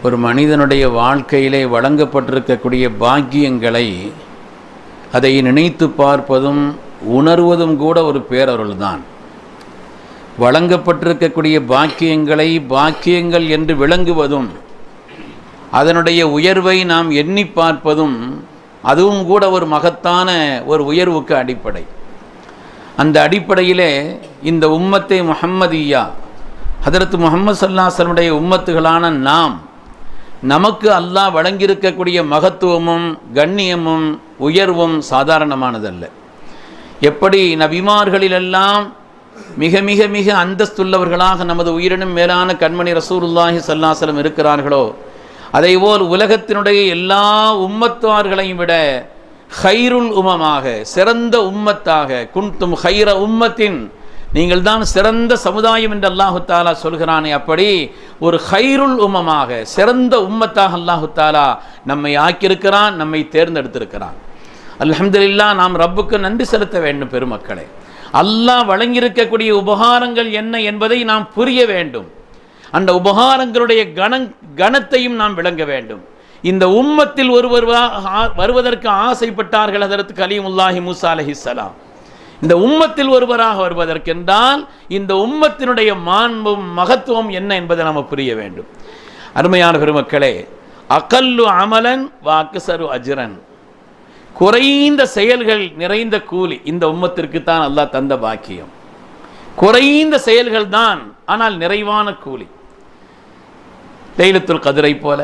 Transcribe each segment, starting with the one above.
ஒரு மனிதனுடைய வாழ்க்கையிலே வழங்கப்பட்டிருக்கக்கூடிய பாக்கியங்களை அதை நினைத்து பார்ப்பதும் உணர்வதும் கூட ஒரு பேரருள் தான். வழங்கப்பட்டிருக்கக்கூடிய பாக்கியங்களை பாக்கியங்கள் என்று விளங்குவதும் அதனுடைய உயர்வை நாம் எண்ணி பார்ப்பதும் அதுவும் கூட ஒரு மகத்தான ஒரு உயர்வுக்கு அடிப்படை. அந்த அடிப்படையிலே இந்த உம்மத்தை முஹம்மதியா ஹதரத் முஹம்மது ஸல்லல்லாஹு அலைஹி வஸல்லம் உம்மத்துகளான நமக்கு அல்லாஹ் வழங்கியிருக்கக்கூடிய மகத்துவமும் கண்ணியமும் உயர்வும் சாதாரணமானதல்ல. எப்படி நபிமார்களிலெல்லாம் மிக மிக மிக அந்தஸ்துள்ளவர்களாக நமது உயிரினும் மேலான கண்மணி ரசூலுல்லாஹி ஸல்லல்லாஹு அலைஹி வஸல்லம் இருக்கிறார்களோ, அதைபோல் உலகத்தினுடைய எல்லா உம்மத்தார்களையும் விட ஹைருல் உமமாக சிறந்த உம்மத்தாக குன்தும் ஹைர உம்மத்தின், நீங்கள் தான் சிறந்த சமுதாயம் என்று அல்லாஹு தாலா சொல்கிறானே, அப்படி ஒரு ஹைருல் உமமாக சிறந்த உம்மத்தாக அல்லாஹு தாலா நம்மை ஆக்கியிருக்கிறான், நம்மை தேர்ந்தெடுத்திருக்கிறான். அல்ஹம்துலில்லாஹ், நாம் ரப்புக்கு நன்றி செலுத்த வேண்டும். பெருமக்களே, அல்லாஹ் வழங்கியிருக்கக்கூடிய உபகாரங்கள் என்ன என்பதை நாம் புரிய வேண்டும். அந்த உபகாரங்களுடைய கணத்தையும் நாம் விளங்க வேண்டும். இந்த உம்மத்தில் ஒருவர் வருவதற்கு ஆசைப்பட்டார்கள் ஹதரத் கலீமுல்லாஹி மூஸா அலைஹிஸ்ஸலாம். இந்த உம்மத்தில் ஒருவராக வருவதற்கென்றால் இந்த உம்மத்தினுடைய மாண்பும் மகத்துவம் என்ன என்பதை நாம் புரிய வேண்டும். அருமையான பெருமக்களே, அகல்லு அமலன் வாக்குசரு அஜ்ரன், குறைந்த செயல்கள் நிறைந்த கூலி இந்த உம்மத்திற்கு தான் அல்லாஹ் தந்த பாக்கியம். குறைந்த செயல்கள் தான், ஆனால் நிறைவான கூலி. லைலத்துல் கத்ரை போல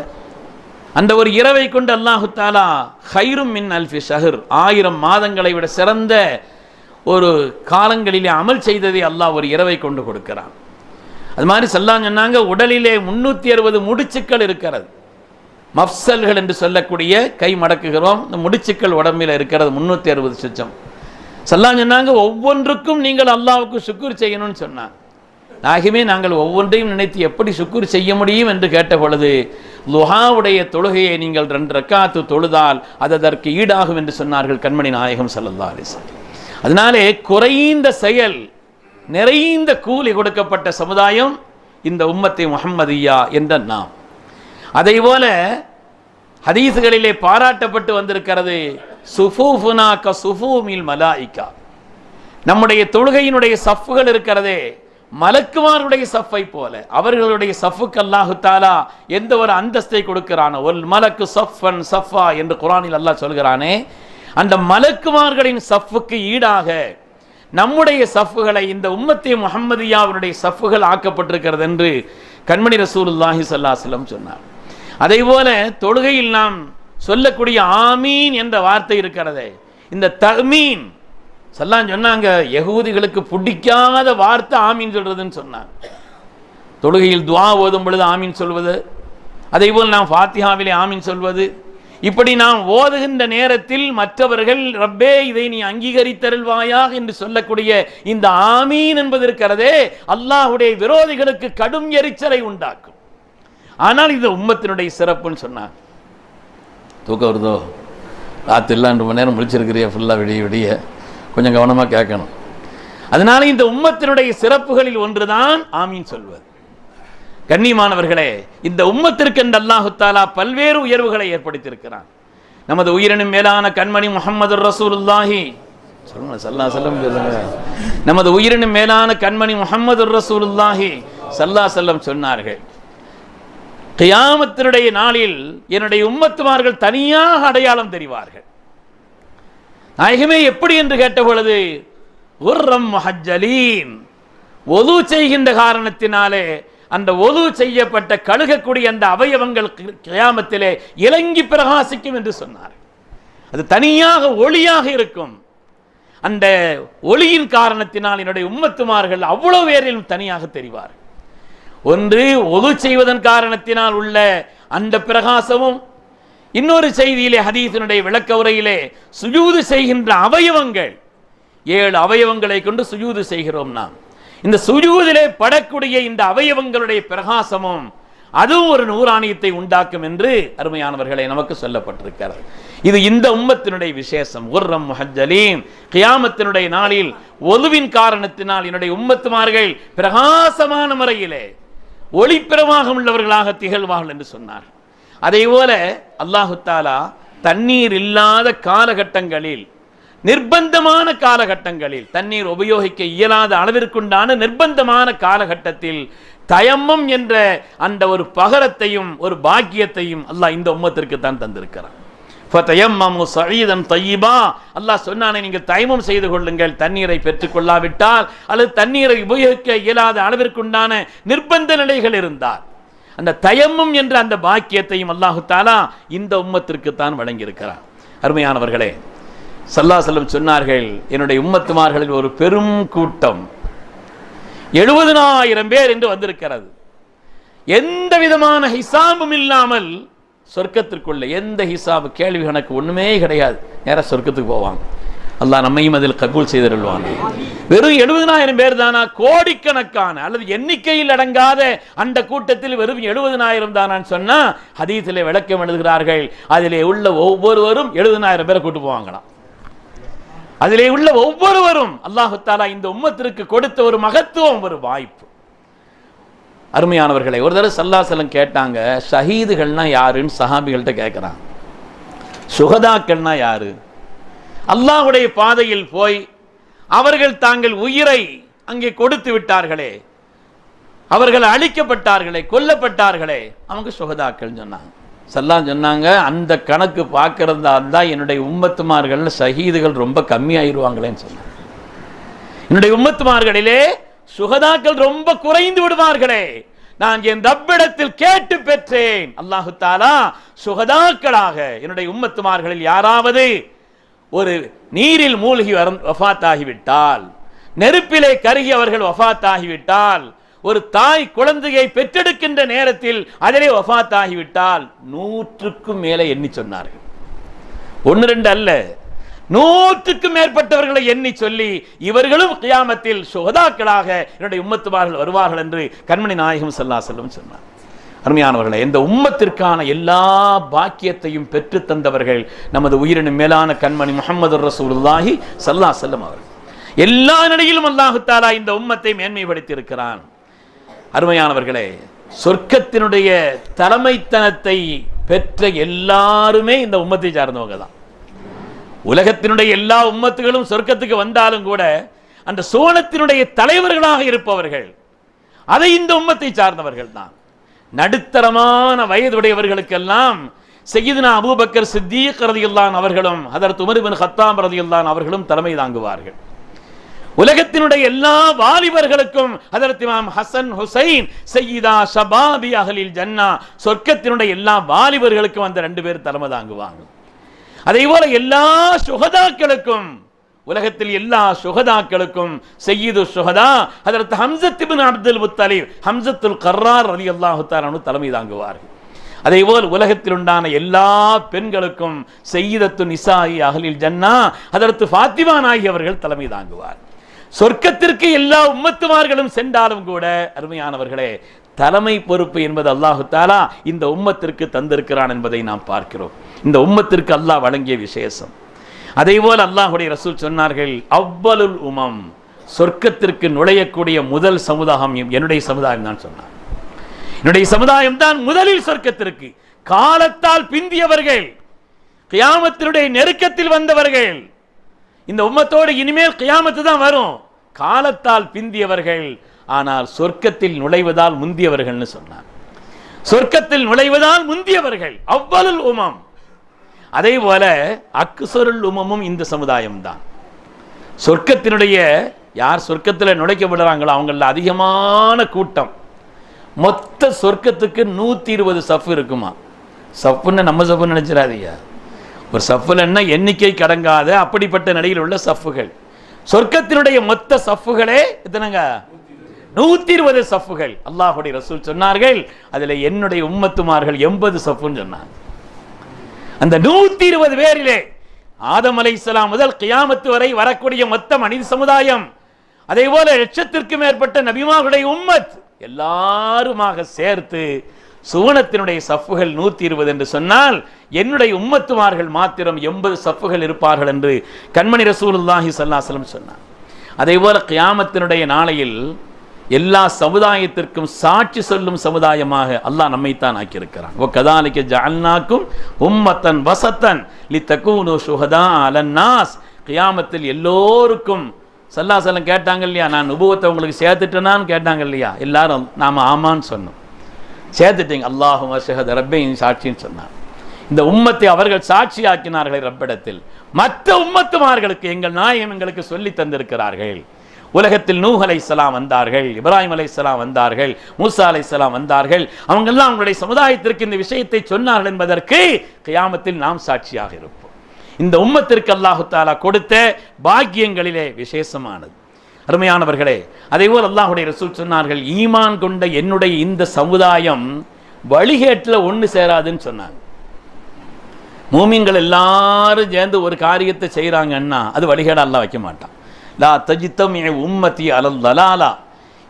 அந்த ஒரு இரவை கொண்டு அல்லாஹு தாலா ஹைரும் மின் அல்ஃபி ஷஹர், 1000 மாதங்களை விட சிறந்த ஒரு காலங்களிலே அமல் செய்ததை அல்லாஹ் ஒரு இரவை கொண்டு கொடுக்கிறான். அது மாதிரி ஸல்லல்லாஹு சொன்னாங்க, உடலிலே 360 முடிச்சுக்கள் இருக்கிறது. மஃப்சல்கள் என்று சொல்லக்கூடிய கை மடக்குகிறோம், இந்த முடிச்சுக்கள் உடம்பில் இருக்கிறது 360 சுச்சம். ஸல்லல்லாஹு சொன்னாங்க, ஒவ்வொன்றுக்கும் நீங்கள் அல்லாஹ்வுக்கு ஷுக்ர் செய்யணும்னு சொன்னாங்க. ஆகவே நாங்கள் ஒவ்வொன்றையும் நினைத்து எப்படி ஷுக்ர் செய்ய முடியும் என்று கேட்ட பொழுது, லுஹாவுடைய தொழுகையை நீங்கள் 2 ரக்காத்து தொழுதால் அது அதற்கு ஈடாகும் என்று சொன்னார்கள் கண்மணி நாயகம் ஸல்லல்லாஹு அலைஹி வஸல்லம். அதனாலே குறைந்த செயல் நிறைந்த கூலி கொடுக்கப்பட்ட சமுதாயம் இந்த உம்மத்தை முஹம்மதியா என்ற நாம். அதைபோல ஹதீஸ்களிலே பாராட்டப்பட்டு வந்திருக்கிறது, சுஃபூஃபுனா க சுஃபூமில் மலாயிகா, நம்முடைய தொழுகையினுடைய சஃப்புகள் இருக்கிறதே மலக்குமாருடைய சஃப்பை போல. அவர்களுடைய சஃப்புக்கு அல்லாஹு தாலா எந்த ஒரு அந்தஸ்தை கொடுக்கிறானோ, ஒரு மலக்கு சஃபன் சஃபா என்று குர்ஆனில் அல்லாஹ் சொல்கிறானே, அந்த மலக்குமார்களின் சஃப்புக்கு ஈடாக நம்முடைய சஃப்புகளை இந்த உம்மத்தே முஹம்மதியாவுடைய சஃப்புகள் ஆக்கப்பட்டிருக்கிறது என்று கண்மணி ரசூலுல்லாஹி ஸல்லல்லாஹு அலைஹி வஸல்லம் சொன்னார். அதேபோல தொழுகையில் நாம் சொல்லக்கூடிய ஆமீன் என்ற வார்த்தை இருக்கிறதே, இந்த தமீன் ஸல்லல்லாஹு சொன்னாங்க, யகூதிகளுக்கு பிடிக்காத வார்த்தை ஆமீன் சொல்றதுன்னு சொன்னாங்க. தொழுகையில் துஆ ஓதும் பொழுது ஆமீன் சொல்வது, அதேபோல் நாம் ஃபாத்திஹாவிலே ஆமீன் சொல்வது, இப்படி நாம் ஓதுகின்ற நேரத்தில் மற்றவர்கள் ரப்பே இதை நீ அங்கீகரித்தருள்வாயாக என்று சொல்லக்கூடிய இந்த ஆமீன் என்பது இருக்கிறதே, அல்லாஹ்வுடைய விரோதிகளுக்கு கடும் எரிச்சலை உண்டாக்கும். ஆனால் இது உம்மத்தினுடைய சிறப்புன்னு சொன்னாங்க. தூக்கம் வருதோ, ராத்திரி 2 மணி நேரம் முடிச்சிருக்கிறியா ஃபுல்லாக விடிய விடிய, கொஞ்சம் கவனமாக கேட்கணும். அதனால இந்த உம்மத்தினுடைய சிறப்புகளில் ஒன்றுதான் ஆமீன் சொல்வது. கண்ணியமானவர்களே, இந்த உம்மத்திற்கு என்று அல்லாஹு தாலா பல்வேறு உயர்வுகளை ஏற்படுத்தியிருக்கிறான். நமது உயிரினும் மேலான கண்மணி முஹம்மது ரசூலுல்லாஹி ஸல்லல்லாஹு அலைஹி வஸல்லம், நமது உயிரினும் மேலான கண்மணி முஹம்மது ரசூலுல்லாஹி ஸல்லல்லாஹு அலைஹி வஸல்லம் சொன்னார்கள், கியாமத்தினுடைய நாளில் என்னுடைய உம்மத்துமார்கள் தனியாக அடையாளம் தெரிவார்கள். நாயகமே எப்படி என்று கேட்ட பொழுது, உர்ரம் முஹஜ்ஜலீன், ஒது செய்கின்ற காரணத்தினாலே அந்த ஒது செய்யப்பட்ட கழுகக்கூடிய அந்த அவயவங்கள் கியாமத்திலே இலங்கி பிரகாசிக்கும் என்று சொன்னார். அது தனியாக ஒளியாக இருக்கும். அந்த ஒளியின் காரணத்தினால் என்னுடைய உம்மத்துமார்கள் அவ்வளவு பேரிலும் தனியாக தெரிவார். ஒன்று ஒது செய்வதன் காரணத்தினால் உள்ள அந்த பிரகாசமும், இன்னொரு செய்தியிலே ஹதீஸினுடைய விளக்க உரையிலே சுஜூது செய்கின்ற அவயவங்கள் 7 அவயவங்களை கொண்டு சுஜூது செய்கிறோம் நாம். இந்த சுஜூதிலே படக்கூடிய இந்த அவயவங்களுடைய பிரகாசமும் அதுவும் ஒரு நூறானியத்தை உண்டாக்கும் என்று அருமையானவர்களை நமக்கு சொல்லப்பட்டிருக்கிறது. இது இந்த உம்மத்தினுடைய விசேஷம். உர்ரம் முஹஜ்ஜலீன், கியாமத்தினுடைய நாளில் ஒதுவின் காரணத்தினால் என்னுடைய உம்மத்துமார்கள் பிரகாசமான முறையிலே ஒளிப்பிரமாக உள்ளவர்களாக திகழ்வார்கள் என்று சொன்னார். அதே போல அல்லாஹு தாலா தண்ணீர் இல்லாத காலகட்டங்களில், நிர்பந்தமான காலகட்டங்களில், தண்ணீர் உபயோகிக்க இயலாத அளவிற்குண்டான நிர்பந்தமான காலகட்டத்தில் தயம்மம் என்ற அந்த ஒரு பகரத்தையும் ஒரு பாக்கியத்தையும் அல்லாஹ் இந்த உம்மத்திற்கு தான் தந்திருக்கிறான். ஃபதயம்மமு ஸஈதன் தய்யிபா, அல்லாஹ் சொன்னானே நீங்கள் தயம்மம் செய்து கொள்ளுங்கள், தண்ணீரை பெற்றுக்கொள்ளாவிட்டால் அல்லது தண்ணீரை உபயோகிக்க இயலாத அளவிற்குண்டான நிர்பந்த நிலைகள் இருந்தால் அந்த தயம்மம் என்ற அந்த பாக்கியத்தையும் அல்லாஹு தாலா இந்த உம்மத்திற்கு தான் வழங்கியிருக்கிறார். அருமையானவர்களே, ஸல்லல்லாஹு அலைஹி வஸல்லம் சொன்னார்கள், என்னுடைய உம்மத்துமார்களில் ஒரு பெரும் கூட்டம் 70,000 பேர் என்று வந்திருக்கிறது. எந்த விதமான ஹிசாபும் இல்லாமல் சொர்க்கத்திற்குள்ள, எந்த ஹிசாபு கேள்வி கணக்கு ஒண்ணுமே கிடையாது, நேரா சொர்க்கத்துக்கு போவாங்க. அல்லாஹ் நம்மையும் அதில் கபூல் செய்திருவாங்க. வெறும் 70,000 பேர் தானா? கோடிக்கணக்கான அல்லது எண்ணிக்கையில் அடங்காத அந்த கூட்டத்தில் வெறும் 70,000 தானான்னு சொன்னா ஹதீஸிலே விளக்கம் எழுதுகிறார்கள், அதிலே உள்ள ஒவ்வொருவரும் 70,000 பேரை கூட்டு போவாங்களாம். அதிலே உள்ள ஒவ்வொருவரும் அல்லாஹு தஆலா இந்த உம்மத்திற்கு கொடுத்த ஒரு மகத்துவம், ஒரு வாய்ப்பு. அருமையானவர்களை, ஒரு தடவை ஸல்லல்லாஹு அலைஹி வஸல்லம் கேட்டாங்க, ஷஹீதுகள்னா யாருன்னு சஹாபிகள்கிட்ட கேட்கிறாங்க. சுஹதாக்கள்னா யாரு? அல்லாஹ்வுடைய பாதையில் போய் அவர்கள் தாங்கள் உயிரை அங்கே கொடுத்து விட்டார்களே, அவர்கள் அழிக்கப்பட்டார்களே, கொல்லப்பட்டார்களே, அவங்க சுஹதாக்கள் சொன்னாங்க. ஸல்லல்லாஹு சொன்னாங்க, அந்த கணக்கு பார்க்கறதா தான் என்னுடைய உம்மத்துமார்கள் ஷஹீதுகள் ரொம்ப கம்மியாயிருவாங்களேன்னு சொன்னாங்க. என்னுடைய உம்மத்துமார்களிலே சுஹதாக்கள் ரொம்ப குறைந்து விடுவார்களே, நான் என் ரப்பிடத்தில் கேட்டு பெற்றேன். அல்லாஹு தஆலா சுஹதாக்களாக என்னுடைய உம்மத்துமார்களில் யாராவது ஒரு நீரில் மூழ்கி வஃபாத்தாகிவிட்டால், நெருப்பிலே கருகி அவர்கள் வஃபாத்தாகிவிட்டால், ஒரு தாய் குழந்தையை பெற்றெடுக்கின்ற நேரத்தில் அதிலே வஃபாத்தாகிவிட்டால் 100க்கும் மேலே எண்ணி சொன்னார்கள். 1-2 அல்ல, 100க்கும் மேற்பட்டவர்களை எண்ணி சொல்லி இவர்களும் கியாமத்தில் சுஹதாக்களாக என்னுடைய உம்மத்துமார்கள் வருவார்கள் என்று கண்மணி நாயகம் ஸல்லல்லாஹு அலைஹி வஸல்லம் சொன்னார். அருமையானவர்களே, இந்த உம்மத்திற்கான எல்லா பாக்கியத்தையும் பெற்று தந்தவர்கள் நமது உயிரினும் மேலான கண்மணி முஹம்மது ரசூலுல்லாஹி ஸல்லல்லாஹு அலைஹி வஸல்லம் அவர்கள். எல்லா நிலையிலும் அல்லாஹு தஆலா இந்த உம்மத்தை மேன்மைப்படுத்தி இருக்கிறான். அருமையானவர்களே, சொர்க்கத்தினுடைய தலைமைத்தனத்தை பெற்ற எல்லாருமே இந்த உம்மத்தை சார்ந்தவங்க தான். உலகத்தினுடைய எல்லா உம்மத்துகளும் சொர்க்கத்துக்கு வந்தாலும் கூட அந்த சோனத்தினுடைய தலைவர்களாக இருப்பவர்கள் அதை இந்த உம்மத்தை சார்ந்தவர்கள் தான். நடுத்தரமான வயதுடையவர்களுக்கெல்லாம் சய்யிதுனா அபூபக்கர் சித்தீக் ரலியல்லாஹு அன்ஹு அவர்களும் ஹதரத் உமர் இப்னு கத்தாப் ரலியல்லாஹு அன்ஹு அவர்களும் தலைமை தாங்குவார்கள். உலகத்தினுடைய எல்லா வாலிபர்களுக்கும் ஹதரத் இமாம் ஹசன் ஹுசைன் சய்யிதா ஷபாபி அஹ்லில் ஜன்னா, சொர்க்கத்தினுடைய எல்லா வாலிபர்களுக்கும் அந்த 2 பேர் தலைமை தாங்குவாங்க. அதே போல எல்லா சுஹதாக்களுக்கும், உலகத்தில் எல்லா சுஹதாக்களுக்கும் சய்யிது சுஹதா ஹதரத் ஹம்ஸத் இப்னு அப்துல் முத்தலிப் ஹம்ஸத்துல் கர்ரார் ரலியல்லாஹு தஆலா அன்ஹு தலைமை தாங்குவார்கள். அதேபோல் உலகத்தில் உண்டான எல்லா பெண்களுக்கும் சய்யிதத்து நிசாஇ அஹ்லில் ஜன்னா ஹதரத் ஃபாத்திமா நாயகி அவர்கள் தலைமை தாங்குவார். சொர்க்கத்திற்கு எல்லா உம்மத்துமார்களும் சென்றாலும் கூட அருமையானவர்களே, தலைமை பொறுப்பு என்பது அல்லாஹு தஆலா இந்த உம்மத்திற்கு தந்திருக்கிறான் என்பதை நாம் பார்க்கிறோம். இந்த உம்மத்திற்கு அல்லாஹ் வழங்கிய விசேஷம். அதேபோல் அல்லாஹ்வுடைய ரசூல் சொன்னார்கள், அவ்வலுல் உமம், சொர்க்கத்திற்கு நுழையக்கூடிய முதல் சமுதாயம் என்னுடைய சமுதாயம் தான் சொன்னார். என்னுடைய சமுதாயம் தான் முதலில் சொர்க்கத்திற்கு. காலத்தால் பிந்தியவர்கள், கியாமத்தினுடைய நெருக்கத்தில் வந்தவர்கள், இந்த உம்மத்தோடு இனிமேல் கியாமத்து தான் வரும். காலத்தால் பிந்தியவர்கள், ஆனால் சொர்க்கத்தில் நுழைவதால் முந்தியவர்கள்னு சொன்னார். சொர்க்கத்தில் நுழைவதால் முந்தியவர்கள் அவ்வலுல் உமம். அதே போல அக்ஸருல் உமமும் இந்த சமுதாயம் தான். சொர்க்கத்தினுடைய யார் சொர்க்கத்தில் நுழைக்கப்படுறாங்களோ அவங்கள அதிகமான கூட்டம். மொத்த சொர்க்கத்துக்கு 120 சஃப் இருக்குமா. சஃப்புன்னு நம்ம சஃப்புன்னு நினைச்சிடாதீங்க. ஒரு சஃப்புல என்ன எண்ணிக்கை கடங்காத அப்படிப்பட்ட நிலையில் உள்ள சஃப்புகள். சொர்க்கத்தினுடைய மொத்த சஃப்புகளே எத்தனைங்க? 120 சஃப்புகள். அல்லாஹ்வுடைய ரசூல் சொன்னார்கள், அதில் என்னுடைய உம்மத்துமார்கள் 80 சஃப்புன்னு சொன்னாங்க. அந்த 120 பேரிலே ஆதம் அலைஹிஸ்ஸலாம் முதல் கியாமத்து வரை வரக்கூடிய மொத்த மனித சமுதாயம், அதே போல 1,00,000க்கும் மேற்பட்ட நபிமார்களுடைய உம்மத் எல்லாருமாக சேர்த்து சுவனத்தினுடைய சஃப்புகள் 120 என்று சொன்னால் என்னுடைய உம்மத்துமார்கள் மாத்திரம் 80 சஃப்புகள் இருப்பார்கள் என்று கண்மணி ரசூலுல்லாஹி ஸல்லல்லாஹு அலைஹி வஸல்லம் சொன்னார். அதே போல கியாமத்தினுடைய நாளையில் எல்லா சமுதாயத்திற்கும் சாட்சி சொல்லும் சமுதாயமாக அல்லாஹ் நம்மைத்தான் ஆக்கியிருக்கிறான். வகதாலிக ஜஅல்நாக்கும் உம்மத்தன் வஸத்தன் லிதகூனு ஷுஹதா அலன்னாஸ். கியாமத்தில் எல்லோருக்கும் ஸல்லல்லாஹு அலைஹி வஸல்லம் கேட்டாங்க இல்லையா, நான் நுபுவத்தை உங்களுக்கு சேர்த்துட்டேனான்னு கேட்டாங்க இல்லையா, எல்லாரும் நாம் ஆமான்னு சொன்னோம். சேர்த்துட்டீங்க, அல்லாஹும்ம ஷஹத ரப்பி சாட்சின்னு சொன்னார். இந்த உம்மத்தை அவர்கள் சாட்சியாக்கினார்களே ரப்பிடத்தில், மற்ற உம்மத்துமார்களுக்கு எங்கள் நாயகம் எங்களுக்கு சொல்லி தந்திருக்கிறார்கள். உலகத்தில் நூஹ் அலைஹிஸ்ஸலாம் வந்தார்கள், இப்ராஹிம் அலைஹிஸ்ஸலாம் வந்தார்கள், மூசா அலைஹிஸ்ஸலாம் வந்தார்கள். அவங்கெல்லாம் அவங்களுடைய சமுதாயத்திற்கு இந்த விஷயத்தை சொன்னார்கள் என்பதற்கு கியாமத்தில் நாம் சாட்சியாக இருப்போம். இந்த உம்மத்திற்கு அல்லாஹு தஆலா கொடுத்த பாக்கியங்களிலே விசேஷமானது. அருமையானவர்களே, அதேபோல் அல்லாஹ்வுடைய ரசூல் சொன்னார்கள், ஈமான் கொண்ட என்னுடைய இந்த சமுதாயம் வழிகேட்டில் ஒன்று சேராதுன்னு சொன்னாங்க. மூமின்கள் எல்லாரும் சேர்ந்து ஒரு காரியத்தை செய்கிறாங்கன்னா அது வழிகேட அல்லாஹ் வைக்க மாட்டான். லா தஜித்தம் உம்மத்தி அலல் தலாலா,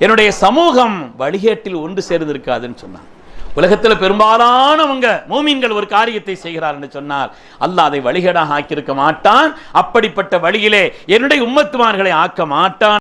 என்னுடைய சமூகம் வழிகேட்டில் ஒன்று சேர்ந்திருக்காதுன்னு சொன்னாங்க. உலகத்தில் பெரும்பாலானவங்க மூமின்கள் ஒரு காரியத்தை செய்கிறார் என்று சொன்னால் அல்லாஹ் அதை வழிகேடாக ஆக்கியிருக்க மாட்டான். அப்படிப்பட்ட வழியிலே என்னுடைய உம்மத்துமார்களை ஆக்க மாட்டான்.